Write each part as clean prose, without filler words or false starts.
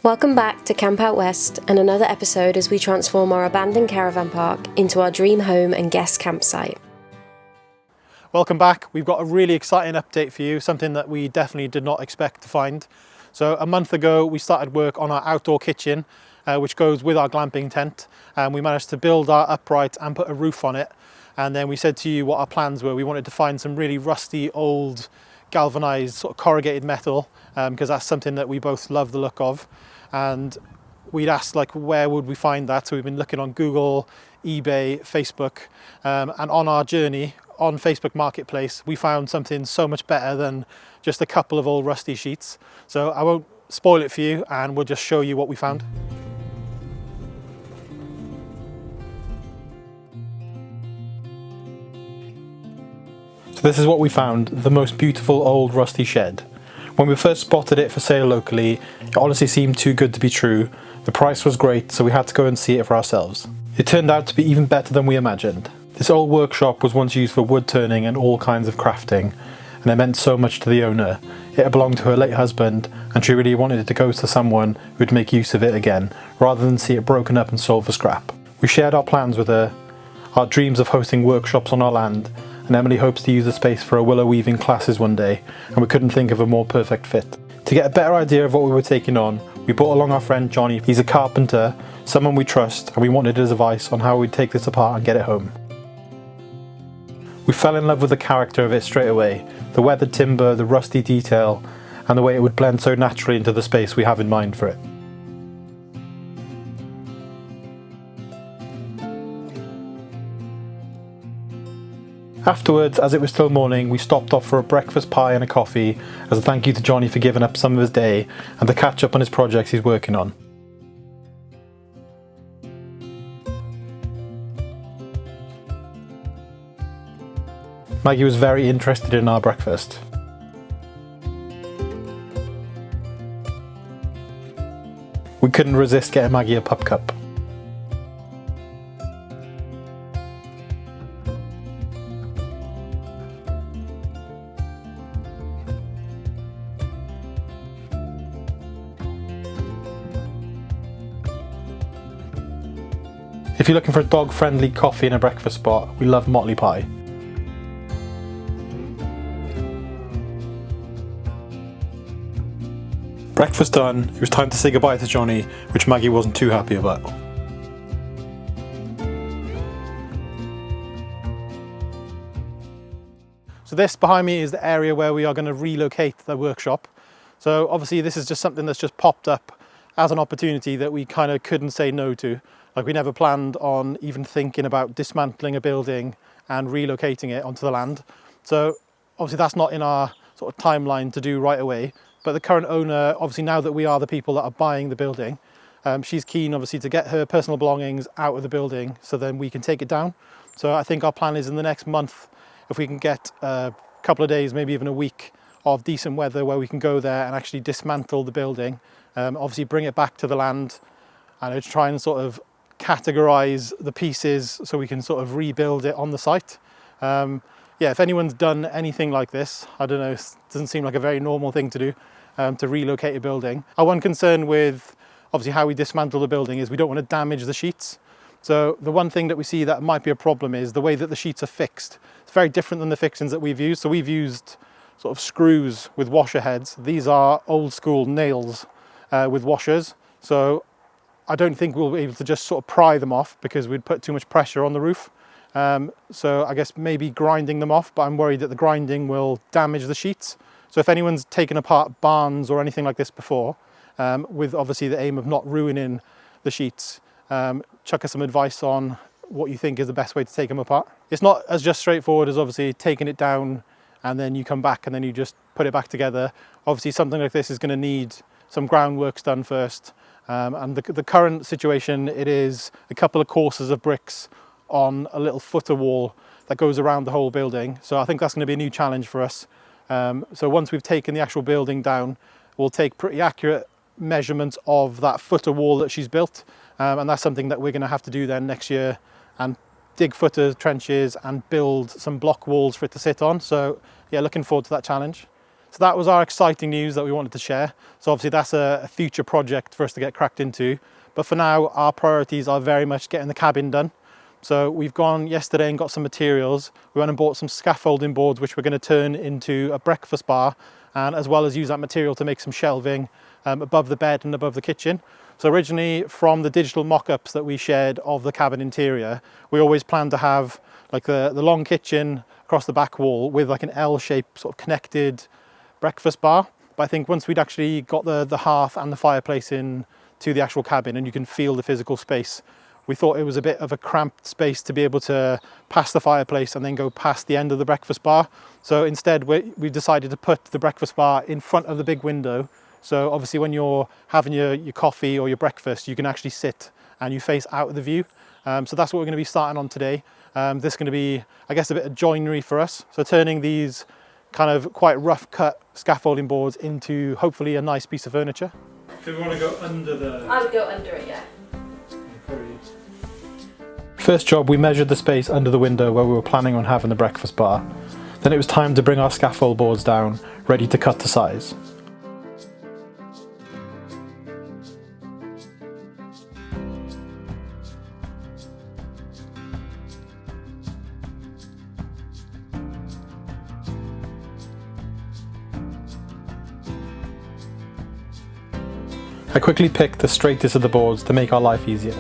Welcome back to Camp Out West and another episode as we transform our abandoned caravan park into our dream home and guest campsite. Welcome back. We've got a really exciting update for you, something that we definitely did not expect to find. So a month ago we started work on our outdoor kitchen, which goes with our glamping tent, and we managed to build our upright and put a roof on it. And then we said to you what our plans were. We wanted to find some really rusty old galvanized sort of corrugated metal, because that's something that we both love the look of. And we'd asked, like, where would we find that? So we've been looking on Google, eBay, Facebook, and on our journey on Facebook Marketplace we found something so much better than just a couple of old rusty sheets. So I won't spoil it for you, and we'll just show you what we found. So this is what we found, the most beautiful old rusty shed. When we first spotted it for sale locally, it honestly seemed too good to be true. The price was great, so we had to go and see it for ourselves. It turned out to be even better than we imagined. This old workshop was once used for wood turning and all kinds of crafting, and it meant so much to the owner. It had belonged to her late husband, and she really wanted it to go to someone who would make use of it again, rather than see it broken up and sold for scrap. We shared our plans with her, our dreams of hosting workshops on our land, and Emilie hopes to use the space for her willow weaving classes one day, and we couldn't think of a more perfect fit. To get a better idea of what we were taking on, we brought along our friend Johnny. He's a carpenter, someone we trust, and we wanted his advice on how we'd take this apart and get it home. We fell in love with the character of it straight away, the weathered timber, the rusty detail, and the way it would blend so naturally into the space we have in mind for it. Afterwards, as it was still morning, we stopped off for a breakfast pie and a coffee as a thank you to Johnny for giving up some of his day and to catch up on his projects he's working on. Maggie was very interested in our breakfast. We couldn't resist getting Maggie a pup cup. If you're looking for a dog-friendly coffee and a breakfast spot, we love Motley Pie. Breakfast done, it was time to say goodbye to Johnny, which Maggie wasn't too happy about. So this behind me is the area where we are going to relocate the workshop. So obviously this is just something that's just popped up as an opportunity that we kind of couldn't say no to. Like, we never planned on even thinking about dismantling a building and relocating it onto the land. So obviously that's not in our sort of timeline to do right away. But the current owner, obviously now that we are the people that are buying the building, she's keen obviously to get her personal belongings out of the building so then we can take it down. So I think our plan is in the next month, if we can get a couple of days, maybe even a week of decent weather where we can go there and actually dismantle the building, obviously bring it back to the land and try and sort of categorize the pieces so we can sort of rebuild it on the site. Yeah, if anyone's done anything like this, I don't know, it doesn't seem like a very normal thing to do, to relocate a building. Our one concern with obviously how we dismantle the building is we don't want to damage the sheets. So the one thing that we see that might be a problem is the way that the sheets are fixed. It's very different than the fixings that we've used. So we've used sort of screws with washer heads. These are old school nails with washers. So I don't think we'll be able to just sort of pry them off because we'd put too much pressure on the roof. So I guess maybe grinding them off, but I'm worried that the grinding will damage the sheets. So if anyone's taken apart barns or anything like this before, with obviously the aim of not ruining the sheets, chuck us some advice on what you think is the best way to take them apart. It's not as just straightforward as obviously taking it down and then you come back and then you just put it back together. Obviously something like this is going to need some groundworks done first. And the current situation, it is a couple of courses of bricks on a little footer wall that goes around the whole building. So I think that's going to be a new challenge for us. So once we've taken the actual building down, we'll take pretty accurate measurements of that footer wall that she's built. And that's something that we're going to have to do then next year, and dig footer trenches and build some block walls for it to sit on. So yeah, looking forward to that challenge. So that was our exciting news that we wanted to share. So obviously that's a future project for us to get cracked into. But for now, our priorities are very much getting the cabin done. So we've gone yesterday and got some materials. We went and bought some scaffolding boards, which we're going to turn into a breakfast bar, and as well as use that material to make some shelving above the bed and above the kitchen. So originally, from the digital mock-ups that we shared of the cabin interior, we always planned to have like the long kitchen across the back wall with like an L-shaped sort of connected breakfast bar. But I think once we'd actually got the hearth and the fireplace in to the actual cabin and you can feel the physical space, we thought it was a bit of a cramped space to be able to pass the fireplace and then go past the end of the breakfast bar. So instead we decided to put the breakfast bar in front of the big window. So obviously when you're having your coffee or your breakfast, you can actually sit and you face out of the view. So that's what we're going to be starting on today. This is going to be, I guess, a bit of joinery for us. So turning these kind of quite rough cut scaffolding boards into hopefully a nice piece of furniture. Do we want to go under the... I would go under it, yeah. First job, we measured the space under the window where we were planning on having the breakfast bar. Then it was time to bring our scaffold boards down, ready to cut to size. I quickly picked the straightest of the boards to make our life easier.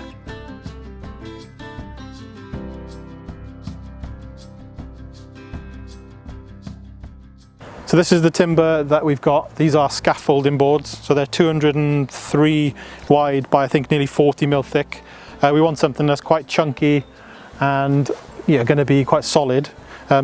So this is the timber that we've got. These are scaffolding boards. So they're 203 wide by I think nearly 40mm thick. We want something that's quite chunky and going to be quite solid.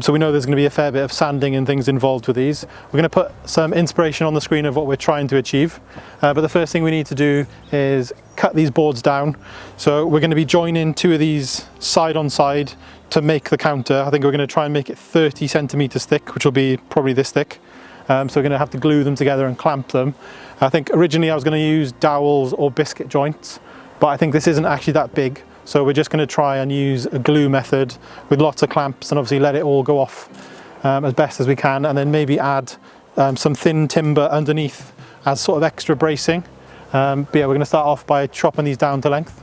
So we know there's going to be a fair bit of sanding and things involved with these. We're going to put some inspiration on the screen of what we're trying to achieve. But the first thing we need to do is cut these boards down. So we're going to be joining two of these side on side to make the counter. I think we're going to try and make it 30 centimeters thick, which will be probably this thick. So we're going to have to glue them together and clamp them. I think originally I was going to use dowels or biscuit joints, but I think this isn't actually that big. So we're just going to try and use a glue method with lots of clamps and obviously let it all go off as best as we can, and then maybe add some thin timber underneath as sort of extra bracing. But yeah, we're going to start off by chopping these down to length.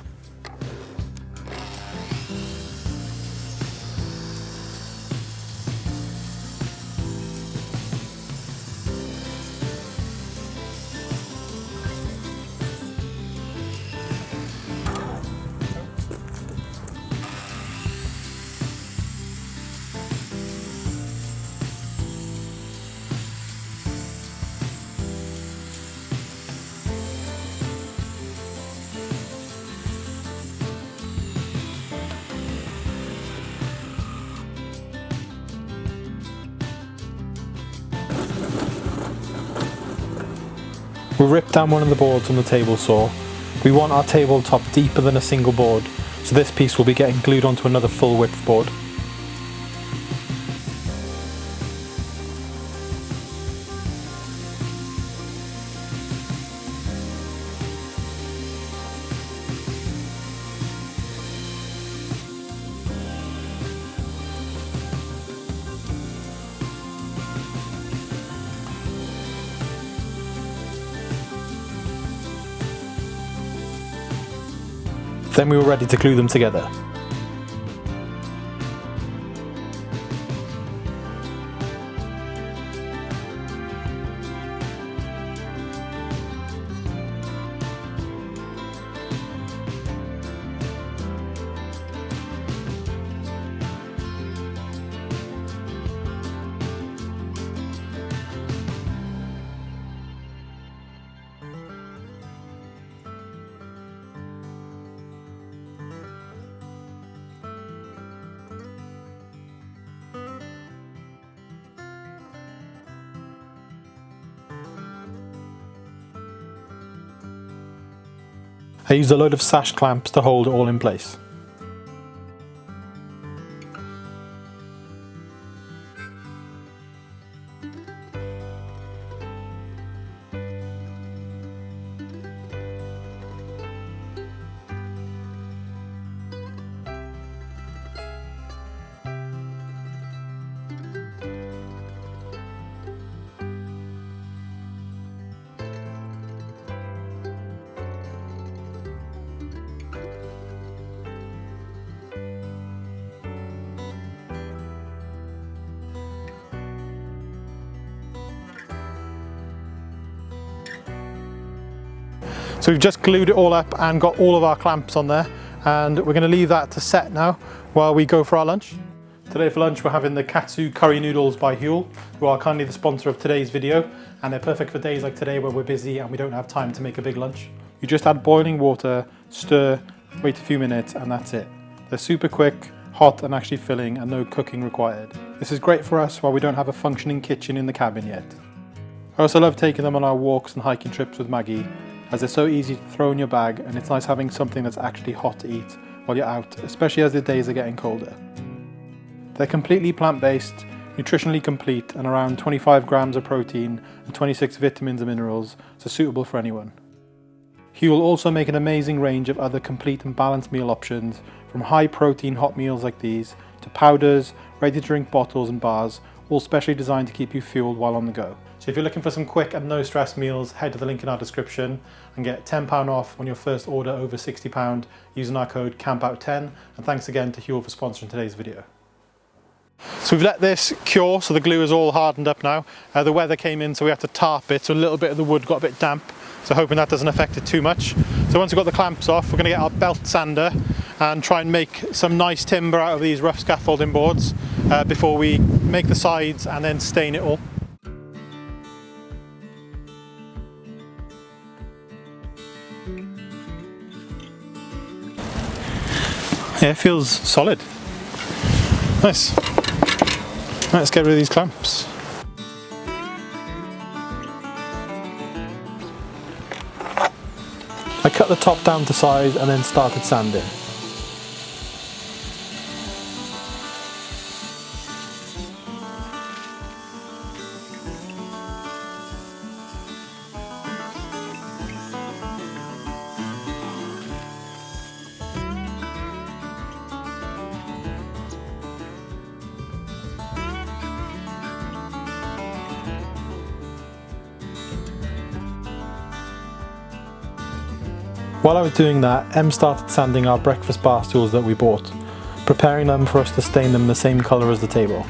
We'll rip down one of the boards on the table saw. We want our tabletop deeper than a single board, so this piece will be getting glued onto another full width board. Then we were ready to glue them together. I used a load of sash clamps to hold it all in place. So we've just glued it all up and got all of our clamps on there, and we're going to leave that to set now while we go for our lunch. Today for lunch we're having the katsu curry noodles by Huel, who are kindly the sponsor of today's video, and they're perfect for days like today where we're busy and we don't have time to make a big lunch. You just add boiling water, stir, wait a few minutes, and that's it. They're super quick, hot and actually filling, and no cooking required. This is great for us while we don't have a functioning kitchen in the cabin yet. I also love taking them on our walks and hiking trips with Maggie, as they're so easy to throw in your bag, and it's nice having something that's actually hot to eat while you're out, especially as the days are getting colder. They're completely plant-based, nutritionally complete, and around 25 grams of protein and 26 vitamins and minerals, so suitable for anyone. Huel also make an amazing range of other complete and balanced meal options, from high protein hot meals like these, to powders, ready to drink bottles and bars, all specially designed to keep you fueled while on the go. So if you're looking for some quick and no stress meals, head to the link in our description and get £10 off on your first order over £60 using our code CAMPOUT10, and thanks again to Huel for sponsoring today's video. So we've let this cure, so the glue is all hardened up now. The weather came in, so we had to tarp it, so a little bit of the wood got a bit damp, so hoping that doesn't affect it too much. So once we've got the clamps off, we're going to get our belt sander and try and make some nice timber out of these rough scaffolding boards before we make the sides and then stain it all. Yeah, it feels solid. Nice. Let's get rid of these clamps. I cut the top down to size and then started sanding. While I was doing that, Em started sanding our breakfast bar stools that we bought, preparing them for us to stain them the same colour as the table.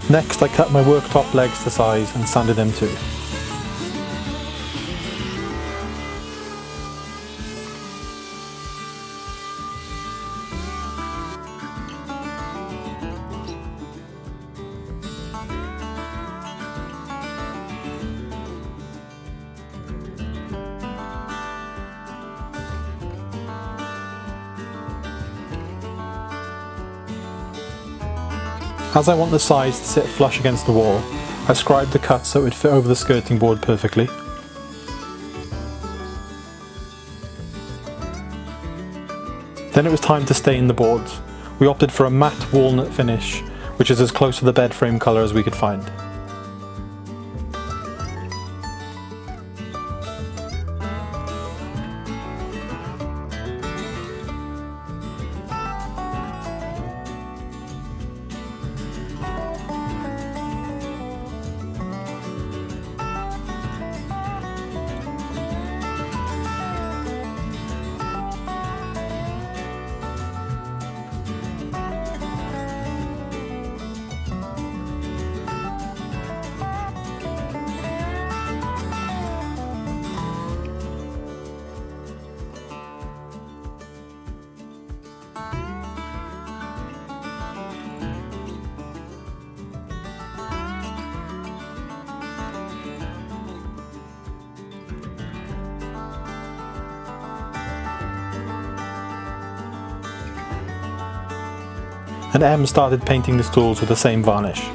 Next, I cut my worktop legs to size and sanded them too. As I want the sides to sit flush against the wall, I scribed the cut so it would fit over the skirting board perfectly. Then it was time to stain the boards. We opted for a matte walnut finish, which is as close to the bed frame colour as we could find. And Em started painting the stools with the same varnish.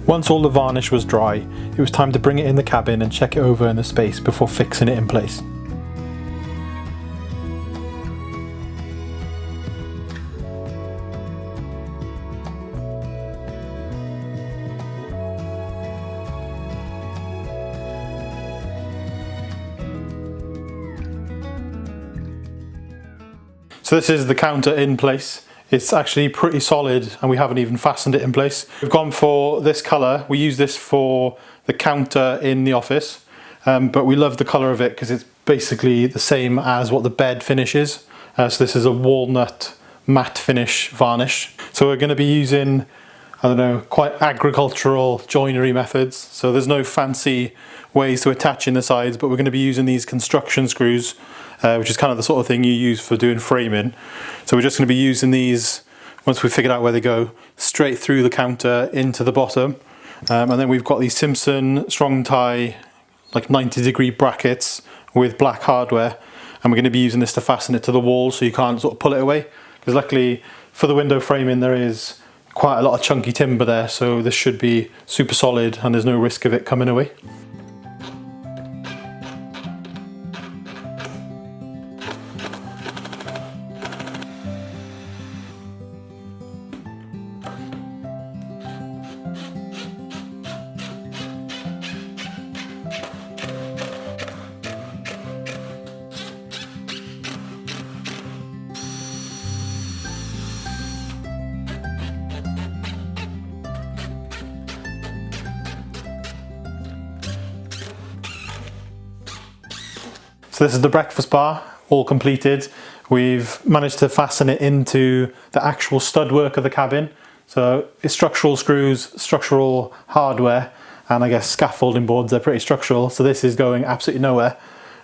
Once all the varnish was dry, it was time to bring it in the cabin and check it over in the space before fixing it in place. So this is the counter in place. It's actually pretty solid and we haven't even fastened it in place. We've gone for this colour. We use this for the counter in the office, but we love the colour of it because it's basically the same as what the bed finish is. So this is a walnut matte finish varnish. So we're going to be using, I don't know, quite agricultural joinery methods. So there's no fancy ways to attach in the sides, but we're going to be using these construction screws, which is kind of the sort of thing you use for doing framing. So we're just going to be using these, once we've figured out where they go, straight through the counter into the bottom. And then we've got these Simpson strong tie, like 90-degree brackets with black hardware. And we're going to be using this to fasten it to the wall so you can't sort of pull it away. Because luckily for the window framing there is quite a lot of chunky timber there, so this should be super solid and there's no risk of it coming away. So this is the breakfast bar, all completed. We've managed to fasten it into the actual stud work of the cabin. So it's structural screws, structural hardware, and I guess scaffolding boards, they're pretty structural. So this is going absolutely nowhere.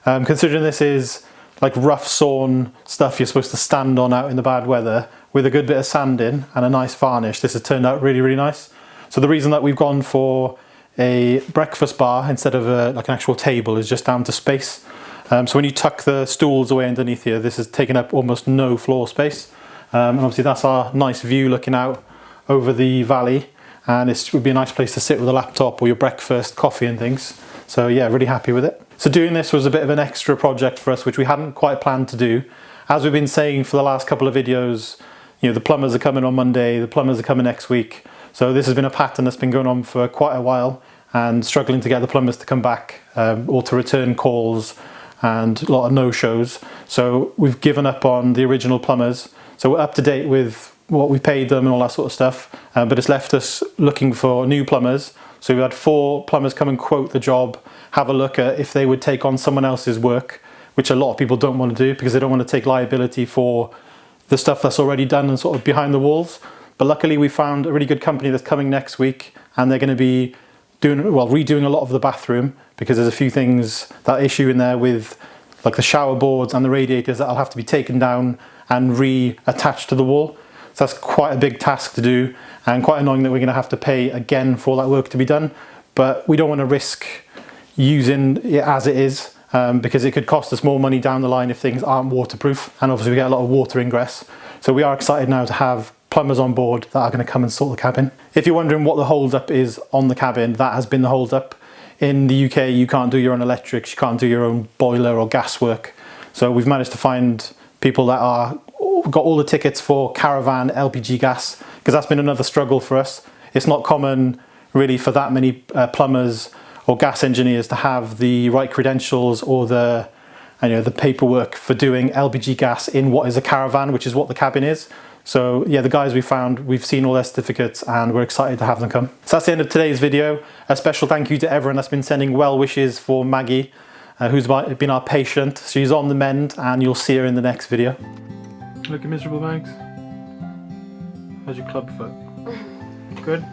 Considering this is like rough sawn stuff you're supposed to stand on out in the bad weather, with a good bit of sanding and a nice varnish, this has turned out really, really nice. So the reason that we've gone for a breakfast bar instead of like an actual table is just down to space. So when you tuck the stools away underneath here, this has taken up almost no floor space. And obviously that's our nice view looking out over the valley. And it would be a nice place to sit with a laptop or your breakfast, coffee and things. So yeah, really happy with it. So doing this was a bit of an extra project for us, which we hadn't quite planned to do. As we've been saying for the last couple of videos, you know, the plumbers are coming on Monday, the plumbers are coming next week. So this has been a pattern that's been going on for quite a while and struggling to get the plumbers to come back or to return calls, and a lot of no-shows. So we've given up on the original plumbers. So we're up to date with what we paid them and all that sort of stuff, but it's left us looking for new plumbers. So we had 4 plumbers come and quote the job, have a look at if they would take on someone else's work, which a lot of people don't want to do because they don't want to take liability for the stuff that's already done and sort of behind the walls. But luckily we found a really good company that's coming next week, and they're going to be redoing a lot of the bathroom, because there's a few things that issue in there with like the shower boards and the radiators that'll have to be taken down and reattached to the wall. So that's quite a big task to do, and quite annoying that we're going to have to pay again for that work to be done. But we don't want to risk using it as it is, because it could cost us more money down the line if things aren't waterproof, and obviously we get a lot of water ingress. So we are excited now to have plumbers on board that are going to come and sort the cabin. If you're wondering what the hold up is on the cabin, that has been the hold up. In the UK, you can't do your own electrics, you can't do your own boiler or gas work. So we've managed to find people that got all the tickets for caravan LPG gas, because that's been another struggle for us. It's not common really for that many plumbers or gas engineers to have the right credentials or the paperwork for doing LPG gas in what is a caravan, which is what the cabin is. So yeah, the guys we found, we've seen all their certificates and we're excited to have them come. So that's the end of today's video. A special thank you to everyone that's been sending well wishes for Maggie, who's been our patient. She's on the mend and you'll see her in the next video. Looking miserable, Mags? How's your club foot? Good?